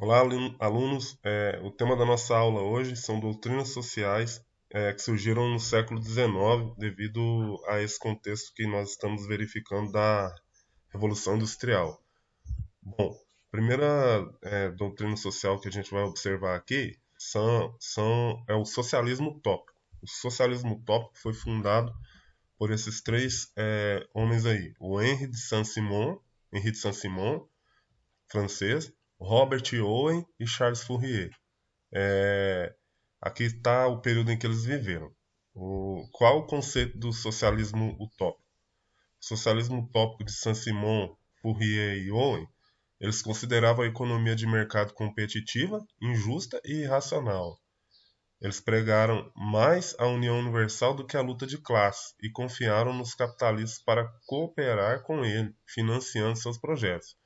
Olá, alunos. O tema da nossa aula hoje são doutrinas sociais que surgiram no século XIX devido a esse contexto que nós estamos verificando da Revolução Industrial. Bom, a primeira doutrina social que a gente vai observar aqui é o socialismo utópico. O socialismo utópico foi fundado por esses três homens aí: o Henri de Saint-Simon, francês, Robert Owen e Charles Fourier. É, Aqui está o período em que eles viveram. Qual o conceito do socialismo utópico? O socialismo utópico de Saint-Simon, Fourier e Owen, eles consideravam a economia de mercado competitiva, injusta e irracional. Eles pregaram mais a união universal do que a luta de classes e confiaram nos capitalistas para cooperar com ele, financiando seus projetos.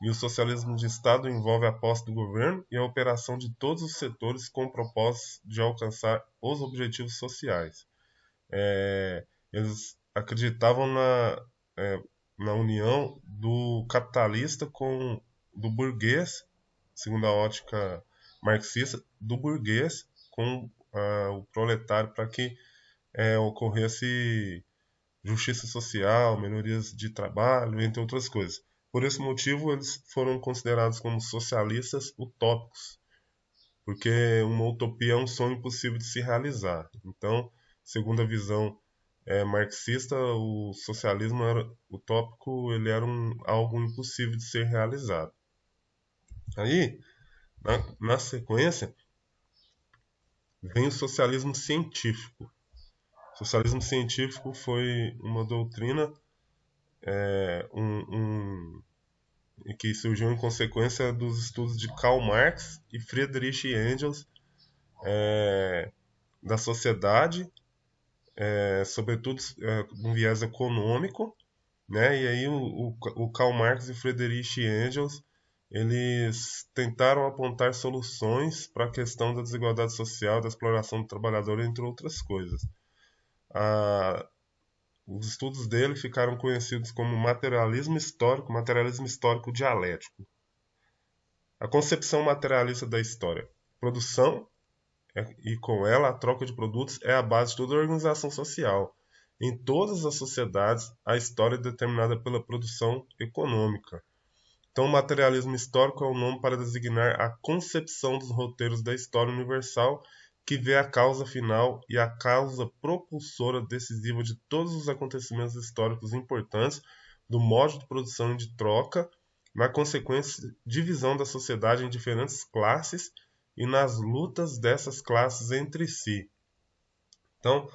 E o socialismo de Estado envolve a posse do governo e a operação de todos os setores com o propósito de alcançar os objetivos sociais. Eles acreditavam é, na união do capitalista com do burguês, segundo a ótica marxista, do burguês com o proletário para que ocorresse justiça social, melhorias de trabalho, entre outras coisas. Por esse motivo, eles foram considerados como socialistas utópicos, porque uma utopia é um sonho impossível de se realizar. Então, segundo a visão marxista, o socialismo era utópico, ele era algo impossível de ser realizado. Aí, na sequência, vem o socialismo científico. O socialismo científico foi uma doutrina um, que surgiu em consequência dos estudos de Karl Marx e Friedrich Engels da sociedade, sobretudo um viés econômico, né? E aí o Karl Marx e Friedrich Engels eles tentaram apontar soluções para a questão da desigualdade social, da exploração do trabalhador, entre outras coisas. A, os estudos dele ficaram conhecidos como materialismo histórico dialético. A concepção materialista da história. Produção e com ela a troca de produtos é a base de toda a organização social. Em todas as sociedades, a história é determinada pela produção econômica. Então, o materialismo histórico é o nome para designar a concepção dos roteiros da história universal que vê a causa final e a causa propulsora decisiva de todos os acontecimentos históricos importantes, do modo de produção e de troca, na consequente divisão da sociedade em diferentes classes e nas lutas dessas classes entre si. Então,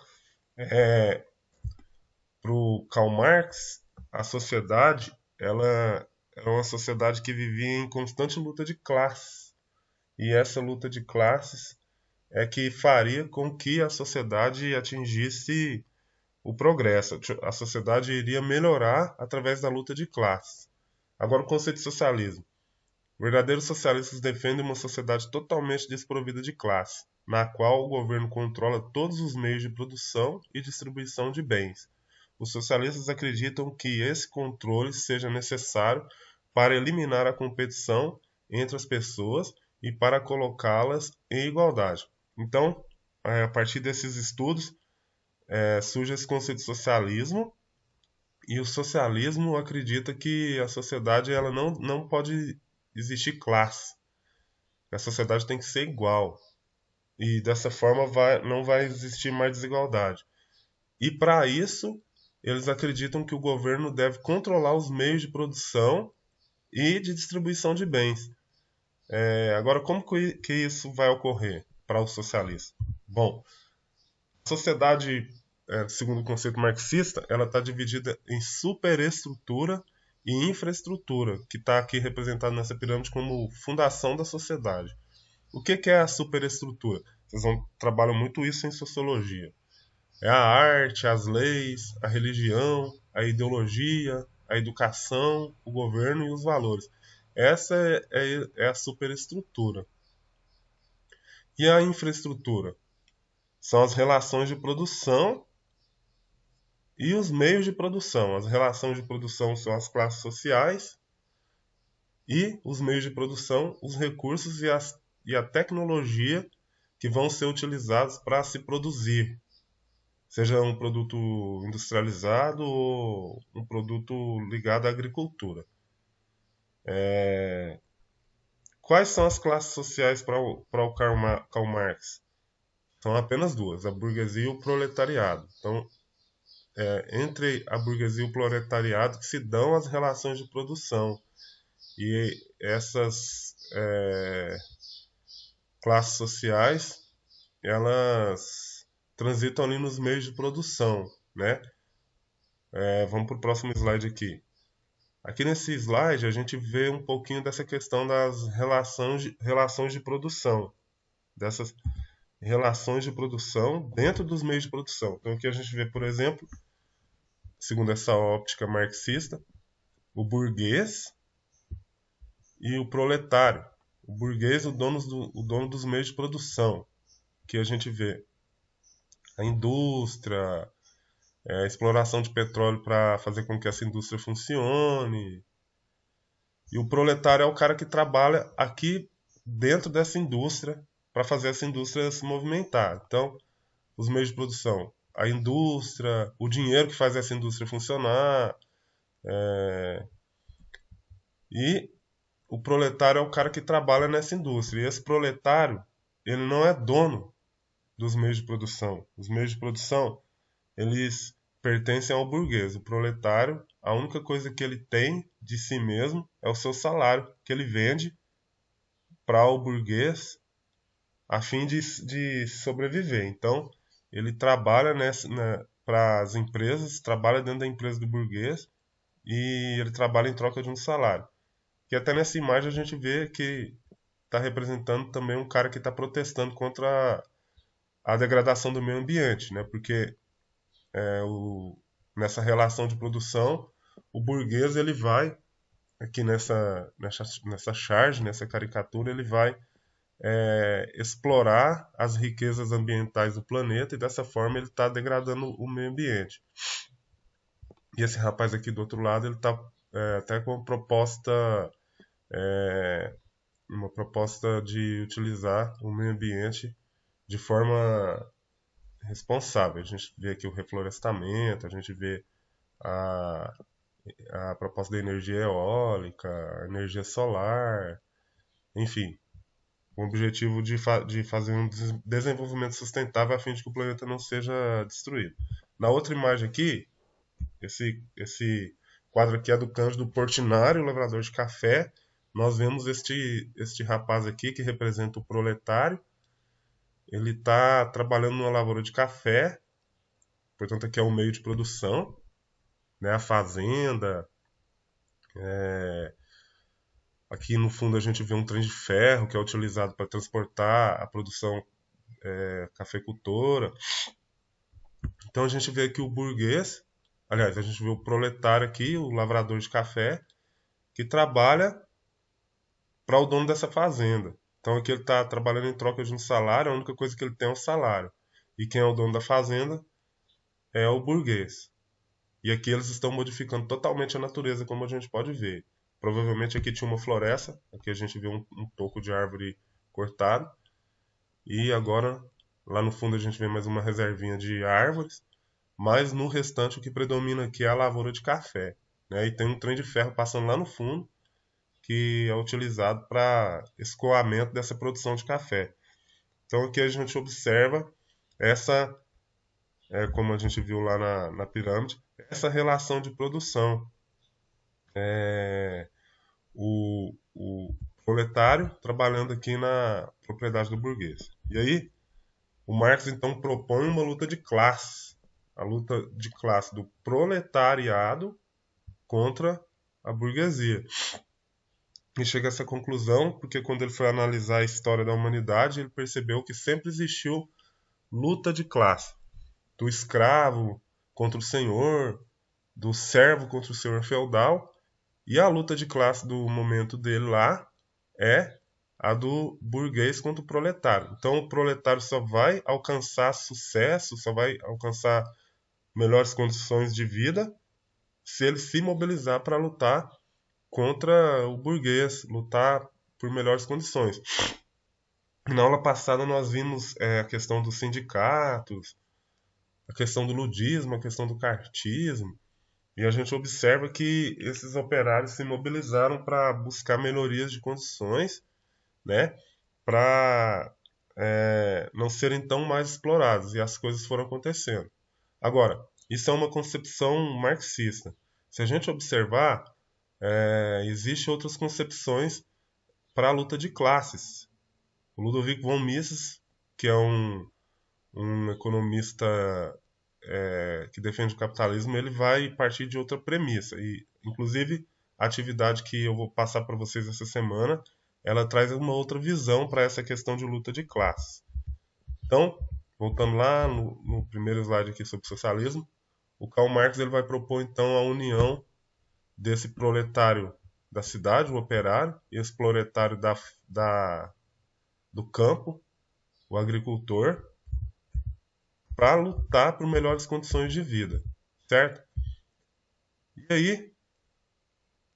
para o Karl Marx, a sociedade ela era uma sociedade que vivia em constante luta de classes. E essa luta de classes é que faria com que a sociedade atingisse o progresso. A sociedade iria melhorar através da luta de classes. Agora, o conceito de socialismo. Verdadeiros socialistas defendem uma sociedade totalmente desprovida de classe, na qual o governo controla todos os meios de produção e distribuição de bens. Os socialistas acreditam que esse controle seja necessário para eliminar a competição entre as pessoas e para colocá-las em igualdade. Então, a partir desses estudos, surge esse conceito de socialismo, e o socialismo acredita que a sociedade ela não pode existir classe. A sociedade tem que ser igual. E dessa forma não vai existir mais desigualdade. E para isso, eles acreditam que o governo deve controlar os meios de produção e de distribuição de bens. Agora, como que isso vai ocorrer para o socialista? Bom, a sociedade, segundo o conceito marxista, ela está dividida em superestrutura e infraestrutura, que está aqui representado nessa pirâmide como fundação da sociedade. O que é a superestrutura? Trabalham muito isso em sociologia. É a arte, as leis, a religião, a ideologia, a educação, o governo e os valores. Essa é a superestrutura. E a infraestrutura? São as relações de produção e os meios de produção. As relações de produção são as classes sociais e os meios de produção, os recursos e a tecnologia que vão ser utilizados para se produzir, seja um produto industrializado ou um produto ligado à agricultura. Quais são as classes sociais para o Karl Marx? São apenas duas, a burguesia e o proletariado. Então, entre a burguesia e o proletariado que se dão as relações de produção. E essas classes sociais, elas transitam ali nos meios de produção, né? Vamos para o próximo slide aqui. Aqui nesse slide a gente vê um pouquinho dessa questão das relações de produção, dessas relações de produção dentro dos meios de produção. Então aqui a gente vê, por exemplo, segundo essa óptica marxista, o burguês e o proletário. O burguês, o dono dos meios de produção, que a gente vê a indústria, a exploração de petróleo para fazer com que essa indústria funcione. E o proletário é o cara que trabalha aqui dentro dessa indústria para fazer essa indústria se movimentar. Então, os meios de produção, a indústria, o dinheiro que faz essa indústria funcionar. E o proletário é o cara que trabalha nessa indústria. E esse proletário, ele não é dono dos meios de produção. Os meios de produção, eles pertencem ao burguês. O proletário, a única coisa que ele tem de si mesmo é o seu salário, que ele vende para o burguês a fim de sobreviver. Então, ele trabalha para as empresas, trabalha dentro da empresa do burguês e ele trabalha em troca de um salário. Que até nessa imagem a gente vê que está representando também um cara que está protestando contra a degradação do meio ambiente, né? Porque nessa relação de produção, o burguês ele vai aqui nessa charge, nessa caricatura, ele vai explorar as riquezas ambientais do planeta e dessa forma ele está degradando o meio ambiente. E esse rapaz aqui do outro lado ele está até com uma proposta de utilizar o meio ambiente de forma responsável. A gente vê aqui o reflorestamento, a gente vê a, a proposta da energia eólica, a energia solar, enfim, com o objetivo de fazer um desenvolvimento sustentável a fim de que o planeta não seja destruído. Na outra imagem aqui, esse quadro aqui é do Cândido Portinari, o lavrador de café. Nós vemos este rapaz aqui que representa o proletário. Ele está trabalhando numa lavoura de café, portanto aqui é o meio de produção, né? A fazenda. Aqui no fundo a gente vê um trem de ferro que é utilizado para transportar a produção cafeicultora. Então a gente vê aqui o burguês, aliás, a gente vê o proletário aqui, o lavrador de café, que trabalha para o dono dessa fazenda. Então aqui ele está trabalhando em troca de um salário, a única coisa que ele tem é o salário. E quem é o dono da fazenda é o burguês. E aqui eles estão modificando totalmente a natureza, como a gente pode ver. Provavelmente aqui tinha uma floresta, aqui a gente vê um toco de árvore cortado. E agora, lá no fundo, a gente vê mais uma reservinha de árvores. Mas no restante, o que predomina aqui é a lavoura de café, né? E tem um trem de ferro passando lá no fundo, que é utilizado para escoamento dessa produção de café. Então aqui a gente observa essa, como a gente viu lá na pirâmide, essa relação de produção. O proletário trabalhando aqui na propriedade do burguês. E aí, o Marx então propõe uma luta de classe, a luta de classe do proletariado contra a burguesia. E chega a essa conclusão porque quando ele foi analisar a história da humanidade, ele percebeu que sempre existiu luta de classe, do escravo contra o senhor, do servo contra o senhor feudal, e a luta de classe do momento dele lá é a do burguês contra o proletário. Então o proletário só vai alcançar sucesso, só vai alcançar melhores condições de vida se ele se mobilizar para lutar contra o burguês, lutar por melhores condições. Na aula passada nós vimos a questão dos sindicatos, a questão do ludismo, a questão do cartismo, e a gente observa que esses operários se mobilizaram para buscar melhorias de condições, né, para não serem tão mais explorados, e as coisas foram acontecendo. Agora, isso é uma concepção marxista. Se a gente observar, existem outras concepções para a luta de classes. O Ludovic von Mises, que é um economista que defende o capitalismo, ele vai partir de outra premissa. E, inclusive, a atividade que eu vou passar para vocês essa semana, ela traz uma outra visão para essa questão de luta de classes. Então, voltando lá no primeiro slide aqui sobre socialismo, o Karl Marx ele vai propor então a união desse proletário da cidade, o operário, e esse proletário do campo, o agricultor, para lutar por melhores condições de vida, certo? E aí,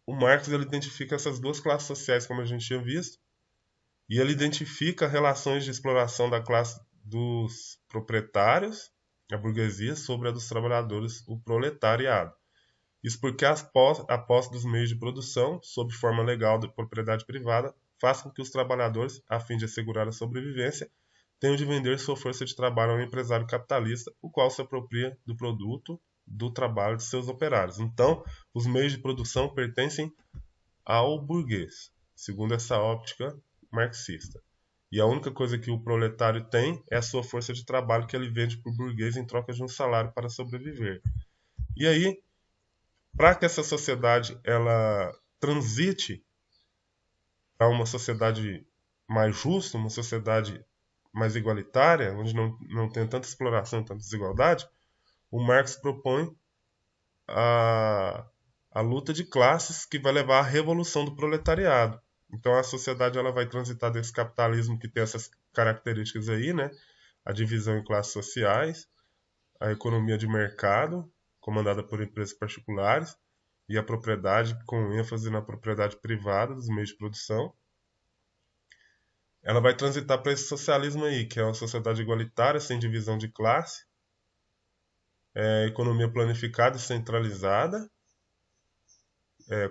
o Marx ele identifica essas duas classes sociais, como a gente tinha visto, e ele identifica relações de exploração da classe dos proprietários, a burguesia, sobre a dos trabalhadores, o proletariado. Isso porque a posse dos meios de produção, sob forma legal de propriedade privada, faz com que os trabalhadores, a fim de assegurar a sobrevivência, tenham de vender sua força de trabalho a um empresário capitalista, o qual se apropria do produto do trabalho de seus operários. Então, os meios de produção pertencem ao burguês, segundo essa óptica marxista. E a única coisa que o proletário tem é a sua força de trabalho que ele vende para o burguês em troca de um salário para sobreviver. E aí, para que essa sociedade ela transite para uma sociedade mais justa, uma sociedade mais igualitária, onde não tem tanta exploração, tanta desigualdade, o Marx propõe a luta de classes que vai levar à revolução do proletariado. Então a sociedade ela vai transitar desse capitalismo que tem essas características aí, né? A divisão em classes sociais, a economia de mercado, comandada por empresas particulares, e a propriedade, com ênfase na propriedade privada dos meios de produção. Ela vai transitar para esse socialismo aí, que é uma sociedade igualitária, sem divisão de classe, economia planificada e centralizada,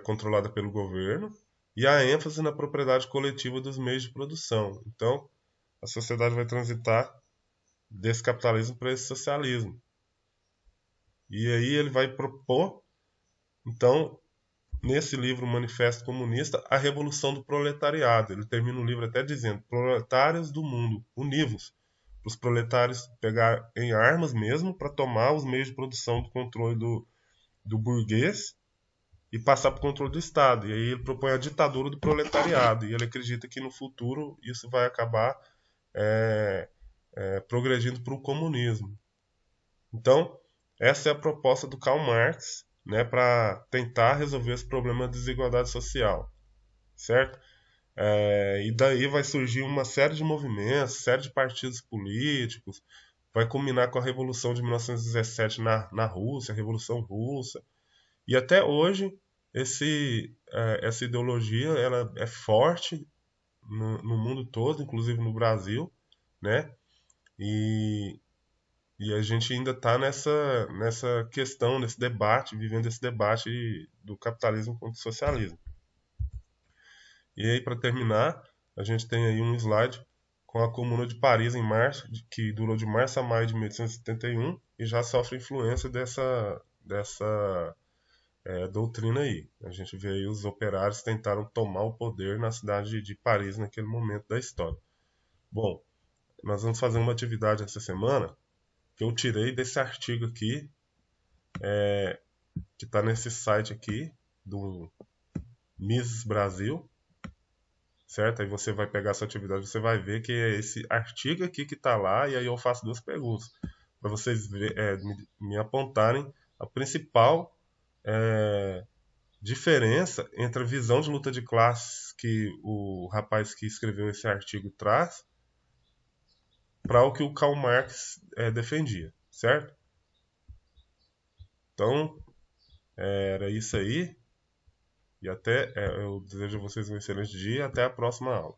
controlada pelo governo, e a ênfase na propriedade coletiva dos meios de produção. Então, a sociedade vai transitar desse capitalismo para esse socialismo. E aí ele vai propor, então, nesse livro Manifesto Comunista, a revolução do proletariado. Ele termina o livro até dizendo: proletários do mundo, univos. Para os proletários pegar em armas mesmo para tomar os meios de produção do controle do burguês e passar para o controle do Estado. E aí ele propõe a ditadura do proletariado. E ele acredita que no futuro isso vai acabar progredindo para o comunismo. Então, essa é a proposta do Karl Marx, né, para tentar resolver esse problema da desigualdade social, certo? E daí vai surgir uma série de movimentos, série de partidos políticos, vai culminar com a Revolução de 1917 na Rússia, a Revolução Russa, e até hoje essa ideologia ela é forte no mundo todo, inclusive no Brasil, né? E a gente ainda está nessa questão, nesse debate, vivendo esse debate do capitalismo contra o socialismo. E aí, para terminar, a gente tem aí um slide com a Comuna de Paris em março, que durou de março a maio de 1871 e já sofre influência dessa doutrina aí. A gente vê aí os operários tentaram tomar o poder na cidade de Paris naquele momento da história. Bom, nós vamos fazer uma atividade essa semana que eu tirei desse artigo aqui, que está nesse site aqui, do Mises Brasil, certo? Aí você vai pegar essa atividade, você vai ver que é esse artigo aqui que está lá, e aí eu faço duas perguntas, para vocês me apontarem a principal diferença entre a visão de luta de classes que o rapaz que escreveu esse artigo traz para o que o Karl Marx defendia, certo? Então, era isso aí. E até eu desejo a vocês um excelente dia e até a próxima aula.